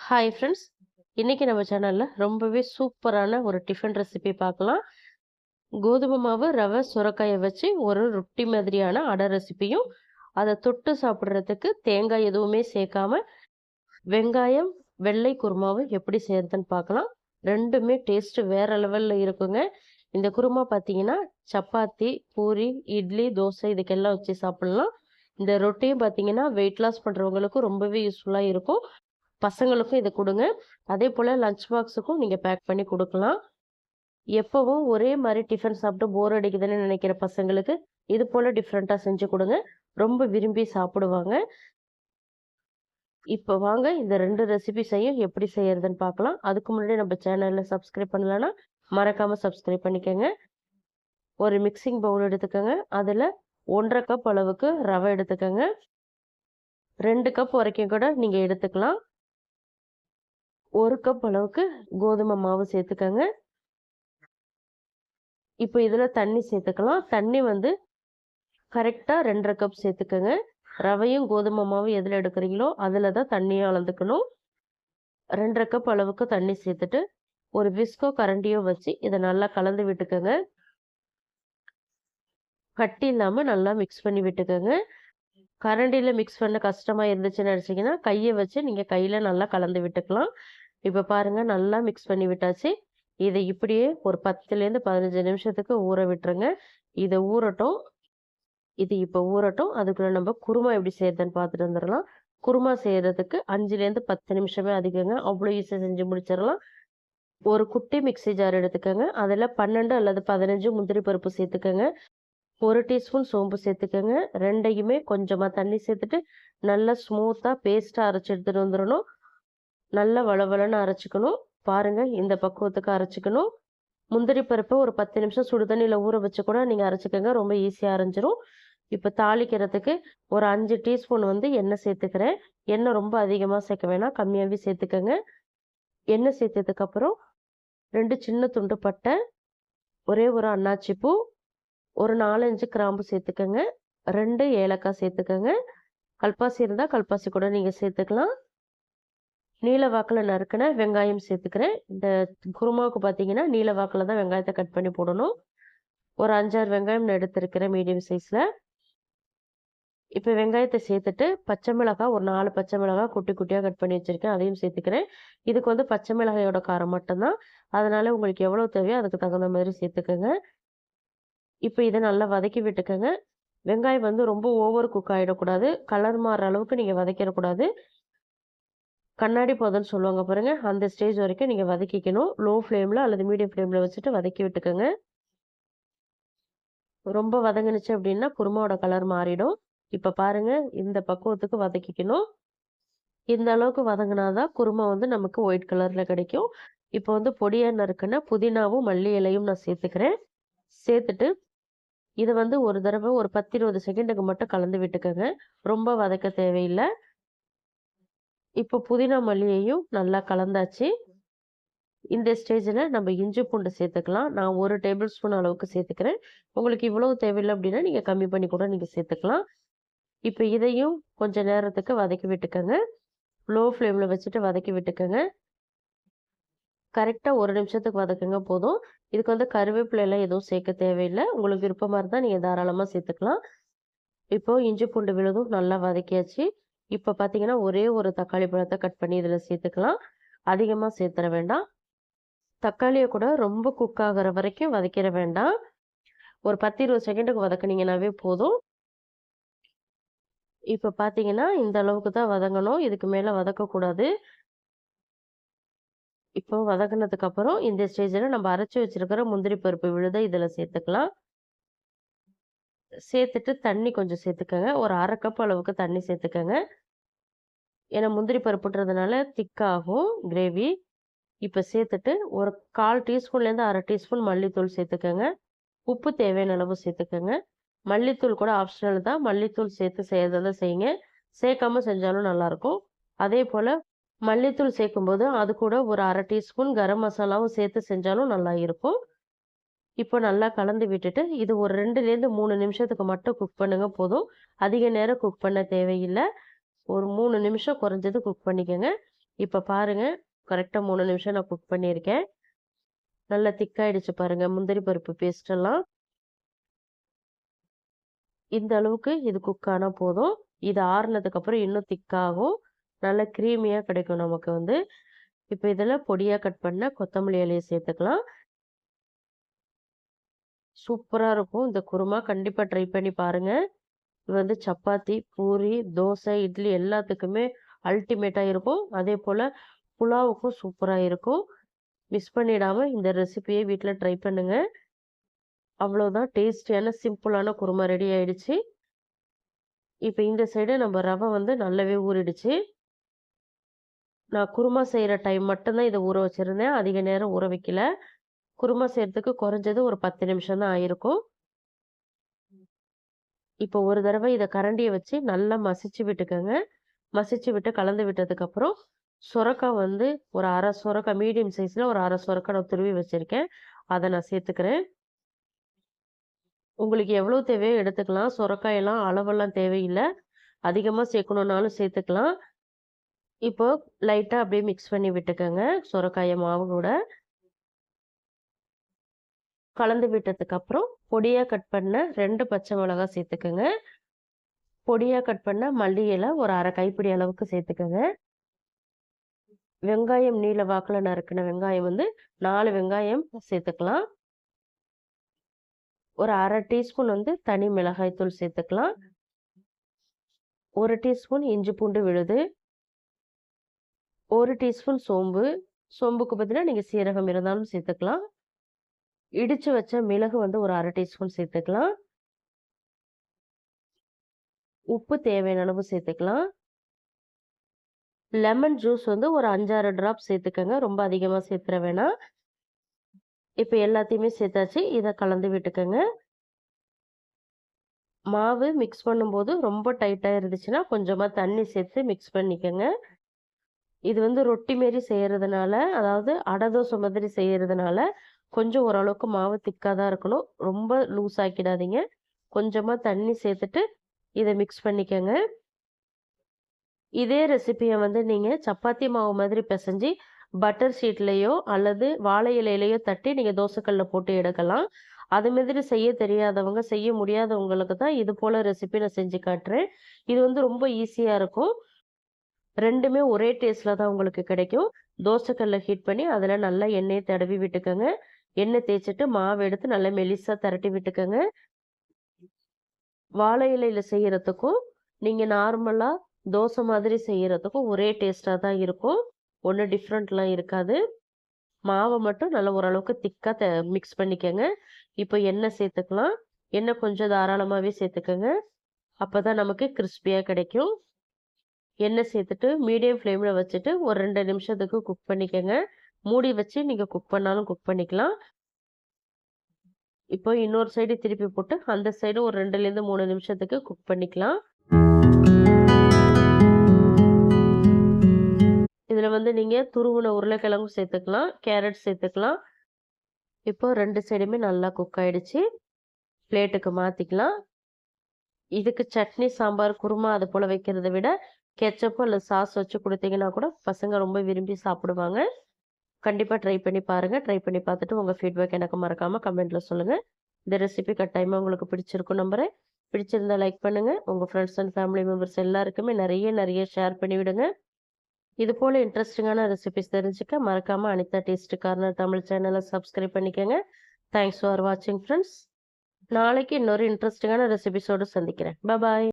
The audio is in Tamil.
Hi friends. இன்னைக்கு நம்ம சேனல்ல ரொம்பவே சூப்பரான ஒரு டிஃபன் ரெசிபி பார்க்கலாம். கோதுமை மாவு, ரவை, சுரைக்காய வச்சு ஒரு ரொட்டி மாதிரியான அடை ரெசிபியும், அதை தொட்டு சாப்பிட்றதுக்கு தேங்காய் எதுவுமே சேர்க்காம வெங்காயம், வெள்ளை குருமாவும் எப்படி செய்யறதுன்னு பார்க்கலாம். ரெண்டுமே டேஸ்ட் வேற லெவல்ல இருக்குங்க. இந்த குருமா பார்த்தீங்கன்னா சப்பாத்தி, பூரி, இட்லி, தோசை இதுக்கெல்லாம் வச்சு சாப்பிடலாம். இந்த ரொட்டியும் பார்த்தீங்கன்னா வெயிட் லாஸ் பண்றவங்களுக்கும் ரொம்பவே யூஸ்ஃபுல்லா இருக்கும். பசங்களுக்கும் இத குடுங்க. அதேபோல லஞ்ச் பாக்ஸுக்கும் நீங்க பேக் பண்ணி குடுக்கலாம். எப்பவும் ஒரே மாரி டிஃபன் சாப்பிட்டு போர் அடிக்குதுன்னு நினைக்கிற பசங்களுக்கு, இது போல டிஃபரெண்ட்டா செஞ்சு குடுங்க. ரொம்ப விரும்பி சாப்பிடுவாங்க. இப்ப வாங்க இந்த 2 ரெசிபீஸையும் எப்படி செய்யறதுன்னு பார்க்கலாம். அதுக்கு முன்னாடி நம்ம சேனல்ல சப்ஸ்கிரைப் பண்ணலன்னா, மறக்காம சப்ஸ்கிரைப் பண்ணிக்கங்க. ஒரு மிக்ஸிங் பவுல் எடுத்துக்கங்க. அதுல 1 1/2 கப் அளவுக்கு ரவை எடுத்துக்கங்க. 2 கப் வரைக்கும் கூட நீங்க எடுத்துக்கலாம். 1 கப் அளவுக்கு கோதுமை மாவு சேர்த்துக்கங்க. இப்போ இதுல தண்ணி சேர்த்துக்கலாம். தண்ணி வந்து கரெக்டா 2 1/2 கப் சேர்த்துக்கங்க. ரவையும் கோதுமை மாவும் எதுல எடுக்கிறீங்களோ அதுல தான் தண்ணியும் அளந்துக்கணும். 2 1/2 கப் அளவுக்கு தண்ணி சேர்த்துட்டு ஒரு விஸ்கோ கரண்டியோ வச்சு இதை நல்லா கலந்து விட்டுக்கங்க. கட்டி இல்லாம நல்லா மிக்ஸ் பண்ணி விட்டுக்கங்க. கரண்டியில மிக்ஸ் பண்ண கஷ்டமா இருந்துச்சுன்னு நினைச்சீங்கன்னா கையை வச்சு நீங்க கையில நல்லா கலந்து விட்டுக்கலாம். இப்ப பாருங்க நல்லா மிக்ஸ் பண்ணி விட்டாச்சு. இதை இப்படியே ஒரு 10லேருந்து 15 நிமிஷத்துக்கு ஊற விட்டுருங்க. இதை ஊறட்டும். இது இப்ப ஊறட்டும். அதுக்குள்ள நம்ம குருமா எப்படி செய்யறதுன்னு பார்த்துட்டு வந்துடலாம். குருமா செய்யறதுக்கு 5லேருந்து 10 நிமிஷமே அதிகங்க. அவ்வளோ ஈஸியா செஞ்சு முடிச்சிடலாம். ஒரு குட்டி மிக்ஸி ஜார் எடுத்துக்கங்க. அதில் 12 அல்லது 15 முந்திரி பருப்பு சேர்த்துக்கங்க. 1 டீஸ்பூன் சோம்பு சேர்த்துக்கங்க. ரெண்டையுமே கொஞ்சமா தண்ணி சேர்த்துட்டு நல்லா ஸ்மூத்தா பேஸ்டா அரைச்சு எடுத்துட்டு வந்துடணும். நல்லா வளவளன்னு அரைச்சிக்கணும். பாருங்க இந்த பக்குவத்துக்கு அரைச்சிக்கணும். முந்திரி பருப்பை ஒரு 10 நிமிஷம் சுடு தண்ணியில் ஊற வச்சு கூட நீங்கள் அரைச்சிக்கங்க. ரொம்ப ஈஸியாக அரைஞ்சிரும். இப்போ தாளிக்கிறதுக்கு ஒரு 5 டீஸ்பூன் வந்து எண்ணெய் சேர்த்துக்கிறேன். எண்ணெய் ரொம்ப அதிகமாக சேர்க்க வேணாம், கம்மியாகவே சேர்த்துக்கங்க. எண்ணெய் சேர்த்ததுக்கப்புறம் 2 சின்ன துண்டு பட்டை, ஒரே ஒரு அன்னாச்சி பூ, ஒரு 4 5 கிராம்பு சேர்த்துக்கங்க. 2 ஏலக்காய் சேர்த்துக்கங்க. கல்பாசி இருந்தால் கல்பாசி கூட நீங்கள் சேர்த்துக்கலாம். நீல வாக்கில் நறுக்கின வெங்காயம் சேர்த்துக்கிறேன். இந்த குருமாவுக்கு பார்த்தீங்கன்னா நீல வாக்கில் தான் வெங்காயத்தை கட் பண்ணி போடணும். ஒரு 5 6 வெங்காயம் நான் எடுத்திருக்கிறேன் மீடியம் சைஸில். இப்போ வெங்காயத்தை சேர்த்துட்டு பச்சை மிளகாய் ஒரு 4 பச்சை மிளகாய் குட்டி குட்டியாக கட் பண்ணி வச்சுருக்கேன், அதையும் சேர்த்துக்கிறேன். இதுக்கு வந்து பச்சை மிளகாயோட காரம் மட்டும்தான். அதனால உங்களுக்கு எவ்வளோ தேவையோ அதுக்கு தகுந்த மாதிரி சேர்த்துக்கோங்க. இப்போ இதை நல்லா வதக்கி விட்டுக்கோங்க. வெங்காயம் வந்து ரொம்ப ஓவர் குக் ஆகிடக்கூடாது. கலர் மாறுற அளவுக்கு நீங்கள் வதக்கிடக்கூடாது. கண்ணாடி பதம்னு சொல்லுவாங்க பாருங்க, அந்த ஸ்டேஜ் வரைக்கும் நீங்கள் வதக்கிக்கணும். லோ ஃப்ளேமில் அல்லது மீடியம் ஃப்ளேமில் வச்சுட்டு வதக்கி விட்டுக்கோங்க. ரொம்ப வதங்கினுச்சு அப்படின்னா குருமாவோட கலர் மாறிடும். இப்போ பாருங்க இந்த பக்குவத்துக்கு வதக்கிக்கணும். இந்த அளவுக்கு வதங்கினாதான் குருமா வந்து நமக்கு ஒயிட் கலரில் கிடைக்கும். இப்போ வந்து பொடியா நறுக்குன புதினாவும் மல்லி இலையும் நான் சேர்த்துக்கிறேன். சேர்த்துட்டு இதை வந்து ஒரு தடவை ஒரு 10 20 செகண்டுக்கு மட்டும் கலந்து விட்டுக்கோங்க. ரொம்ப வதக்க தேவையில்லை. இப்போ புதினா மல்லியையும் நல்லா கலந்தாச்சு. இந்த ஸ்டேஜில் நம்ம இஞ்சி பூண்டு சேர்த்துக்கலாம். நான் 1 டேபிள் ஸ்பூன் அளவுக்கு சேர்த்துக்கிறேன். உங்களுக்கு இவ்வளவு தேவையில்லை அப்படின்னா நீங்கள் கம்மி பண்ணி கூட நீங்கள் சேர்த்துக்கலாம். இப்போ இதையும் கொஞ்சம் நேரத்துக்கு வதக்கி விட்டுக்கோங்க. லோ ஃப்ளேமில் வச்சுட்டு வதக்கி விட்டுக்கோங்க. கரெக்டாக 1 நிமிஷத்துக்கு வதக்குங்க போதும். இதுக்கு வந்து கருவேப்பிலையெல்லாம் எதுவும் சேர்க்க தேவையில்லை. உங்களுக்கு விருப்பமாக இருந்தால் நீங்கள் தாராளமாக சேர்த்துக்கலாம். இப்போ இஞ்சி பூண்டு விழுதும் நல்லா வதக்கியாச்சு. இப்போ பார்த்தீங்கன்னா ஒரே ஒரு தக்காளி பழத்தை கட் பண்ணி இதில் சேர்த்துக்கலாம். அதிகமாக சேர்த்துற வேண்டாம். தக்காளியை கூட ரொம்ப குக் ஆகிற வரைக்கும் வதக்கிட வேண்டாம். ஒரு 10 20 செகண்டுக்கு வதக்குனீங்கன்னாவே போதும். இப்போ பார்த்தீங்கன்னா இந்த அளவுக்கு தான் வதங்கணும். இதுக்கு மேலே வதக்கக்கூடாது. இப்போ வதக்குனதுக்கு அப்புறம் இந்த ஸ்டேஜில் நம்ம அரைச்சி வச்சிருக்கிற முந்திரி பருப்பு விழுதை இதில் சேர்த்துக்கலாம். சேர்த்துட்டு தண்ணி கொஞ்சம் சேர்த்துக்கங்க. ஒரு 1/2 கப் அளவுக்கு தண்ணி சேர்த்துக்கங்க. ஏன்னா முந்திரி பருப்புன்றதுனால திக்காகும் கிரேவி. இப்போ சேர்த்துட்டு ஒரு 1/4 டீஸ்பூன்லேருந்து 1/2 டீஸ்பூன் மல்லித்தூள் சேர்த்துக்கங்க. உப்பு தேவையான அளவு சேர்த்துக்கங்க. மல்லித்தூள் கூட ஆப்ஷனல் தான். மல்லித்தூள் சேர்த்து செய்யறதா செய்யுங்க. சேர்க்காம செஞ்சாலும் நல்லாயிருக்கும். அதே போல் மல்லித்தூள் சேர்க்கும்போது அது கூட ஒரு 1/2 டீஸ்பூன் கரம் மசாலாவும் சேர்த்து செஞ்சாலும் நல்லா இருக்கும். இப்போ நல்லா கலந்து விட்டுட்டு இது ஒரு 2லேருந்து 3 நிமிஷத்துக்கு மட்டும் குக் பண்ணுங்க போதும். அதிக நேரம் குக் பண்ண தேவையில்லை. ஒரு 3 நிமிஷம் குறைஞ்சது குக் பண்ணிக்கோங்க. இப்போ பாருங்க, கரெக்டா 3 நிமிஷம் நான் குக் பண்ணியிருக்கேன். நல்லா திக்காயிடுச்சு பாருங்க, முந்திரி பருப்பு பேஸ்ட் எல்லாம். இந்த அளவுக்கு இது குக் ஆனா போதும். இது ஆறுனதுக்கு அப்புறம் இன்னும் திக்காகும். நல்ல கிரீமியா கிடைக்கும் நமக்கு வந்து. இப்போ இதில பொடியா கட் பண்ண கொத்தமல்லி இலைய சேர்த்துக்கலாம். சூப்பரா இருக்கும் இந்த குருமா. கண்டிப்பா ட்ரை பண்ணி பாருங்க. இது வந்து சப்பாத்தி, பூரி, தோசை, இட்லி எல்லாத்துக்குமே அல்டிமேட்டா இருக்கும். அதேபோல புலாவுக்கும் சூப்பரா இருக்கும். மிஸ் பண்ணிடாம இந்த ரெசிபிய வீட்ல ட்ரை பண்ணுங்க. அவ்வளோதான், டேஸ்டியான சிம்பிளான குருமா ரெடி ஆயிடுச்சு. இப்ப இந்த சைடு நம்ம ரவை வந்து நல்லாவே ஊறிடுச்சு. நான் குருமா செய்ற டைம் மட்டும் தான் இத ஊற வச்சிருந்தேன். அதிக நேரம் ஊற வைக்கல. குருமா செய்றதுக்கு குறைஞ்சது ஒரு 10 நிமிஷம் தான் ஆயிருக்கும். இப்போ ஒரு தடவை இத கரண்டிய வச்சு நல்லா மசிச்சு விட்டுக்கங்க. மசிச்சு விட்டு கலந்து விட்டதுக்கப்புறம், சொரக்கா வந்து ஒரு 1/2 சொரக்கா மீடியம் சைஸ்ல ஒரு 1/2 சொரக்கா நான் துருவி வச்சிருக்கேன். அத நான் சேர்த்துக்கிறேன். உங்களுக்கு எவ்வளோ தேவையோ எடுத்துக்கலாம். சொரக்காயெல்லாம் அளவெல்லாம் தேவையில்ல. அதிகமா சேர்க்கணும்னாலும் சேர்த்துக்கலாம். இப்போ லைட்டா அப்படியே மிக்ஸ் பண்ணி விட்டுக்கங்க. சொரக்காய மாவு கூட. கலந்து விட்டதுக்கு அப்புறம் பொடியா கட் பண்ண 2 பச்சை மிளகாய் சேர்த்துக்கங்க. பொடியா கட் பண்ண மல்லி இலை ஒரு 1/2 கைப்பிடி அளவுக்கு சேர்த்துக்கங்க. வெங்காயம் நீல வாக்குல நறுக்குன வெங்காயம் வந்து 4 வெங்காயம் சேர்த்துக்கலாம். ஒரு 1/2 டீஸ்பூன் வந்து தனி மிளகாய் தூள் சேர்த்துக்கலாம். 1 டீஸ்பூன் இஞ்சி பூண்டு விழுது. 1 டீஸ்பூன் சோம்பு. சோம்புக்கு பதிலா நீங்க சீரகம் இருந்தாலும் சேர்த்துக்கலாம். இடிச்சு வச்ச மிளகு வந்து ஒரு 1/2 டீஸ்பூன் சேர்த்துக்கலாம். உப்பு தேவையான அளவு சேர்த்துக்கலாம். லெமன் ஜூஸ் வந்து ஒரு 5, 6 டிராப் சேர்த்துக்கங்க. ரொம்ப அதிகமா சேர்த்துற வேணாம். இப்ப எல்லாத்தையுமே சேர்த்தாச்சு. இத கலந்து விட்டுக்கங்க. மாவு மிக்ஸ் பண்ணும்போது ரொம்ப டைட்டா இருந்துச்சுன்னா, கொஞ்சமா தண்ணி சேர்த்து மிக்ஸ் பண்ணிக்கங்க. இது வந்து ரொட்டி மாரி செய்யறதுனால, அதாவது அடை தோசை மாதிரி செய்யறதுனால, கொஞ்சம் ஓரளவுக்கு மாவு திக்கா தான் இருக்கணும். ரொம்ப லூஸ் ஆக்கிடாதீங்க. கொஞ்சமா தண்ணி சேர்த்துட்டு, இத மிக்ஸ் பண்ணிக்கங்க. இதே ரெசிபிய வந்து நீங்க சப்பாத்தி மாவு மாதிரி பெசஞ்சு, பட்டர் ஷீட்லயோ அல்லது வாழை இலையிலயோ தட்டி நீங்க தோசைக்கல்ல போட்டு எடுக்கலாம். அது மாதிரி செய்ய தெரியாதவங்க, செய்ய முடியாதவங்களுக்கு தான் இது போல ரெசிபி நான் செஞ்சு காட்டுறேன். இது வந்து ரொம்ப ஈஸியா இருக்கும். 2மே ஒரே டேஸ்ட்ல தான் உங்களுக்கு கிடைக்கும். தோசைக்கல்ல ஹீட் பண்ணி அதில நல்லா எண்ணெய தடவி விட்டுக்கங்க. எண்ணெய் தேய்ச்சுட்டு மாவு எடுத்து நல்லா மெலிசா திரட்டி விட்டுக்கங்க. வாழை இலையில செய்யறதுக்கும், நீங்க நார்மலா தோசை மாதிரி செய்யறதுக்கும் ஒரே டேஸ்ட்டா தான் இருக்கும். ஒண்ணும் டிஃப்ரெண்ட்லாம் இருக்காது. மாவ மட்டும் நல்லா ஓரளவுக்கு திக்கா மிக்ஸ் பண்ணிக்கங்க. இப்போ எண்ணெய் சேர்த்துக்கலாம். எண்ணெய் கொஞ்சம் தாராளமாவே சேர்த்துக்கங்க. அப்பதான் நமக்கு கிரிஸ்பியா கிடைக்கும். எண்ணெய் சேர்த்துட்டு மீடியம் ஃப்ளேம்ல வச்சுட்டு ஒரு 2 நிமிஷத்துக்கு குக் பண்ணிக்கங்க. மூடி வச்சு நீங்க குக் பண்ணாலும் குக் பண்ணிக்கலாம். இப்போ இன்னொரு சைடு திருப்பி போட்டு அந்த சைடு ஒரு 2லேருந்து 3 நிமிஷத்துக்கு குக் பண்ணிக்கலாம். இதுல வந்து நீங்க துருவுன உருளைக்கிழங்கும் சேர்த்துக்கலாம், கேரட் சேர்த்துக்கலாம். இப்போ 2 சைடுமே நல்லா குக் ஆயிடுச்சு. பிளேட்டுக்கு மாத்திக்கலாம். இதுக்கு சட்னி, சாம்பார், குருமா அது போல வைக்கிறத விட கெச்சப் அல்லது சாஸ் வச்சு குடுத்தீங்கன்னா கூட பசங்க ரொம்ப விரும்பி சாப்பிடுவாங்க. கண்டிப்பா ட்ரை பண்ணி பாருங்க. ட்ரை பண்ணி பார்த்துட்டு உங்க ஃபீட்பேக் எனக்கு மறக்காம கமெண்ட்ல சொல்லுங்க. இந்த ரெசிபி கட்டாயமா உங்களுக்கு பிடிச்சிருக்கும் நம்புறேன். பிடிச்சிருந்தா லைக் பண்ணுங்க. உங்க ஃப்ரெண்ட்ஸ் அண்ட் ஃபேமிலி மெம்பர்ஸ் எல்லாருக்குமே நெறைய ஷேர் பண்ணி விடுங்க. இது போல இன்ட்ரெஸ்டிங்கான ரெசிபிஸ் தெரிஞ்சுக்க மறக்காம அனிதா டேஸ்ட் கார்னர் தமிழ் சேனலை சப்ஸ்கிரைப் பண்ணிக்கங்க. தேங்க்ஸ் ஃபார் வாட்சிங் ஃப்ரெண்ட்ஸ். நாளைக்கு இன்னொரு இன்ட்ரெஸ்டிங்கான ரெசிபிஸோடு சந்திக்கிறேன். பாய்.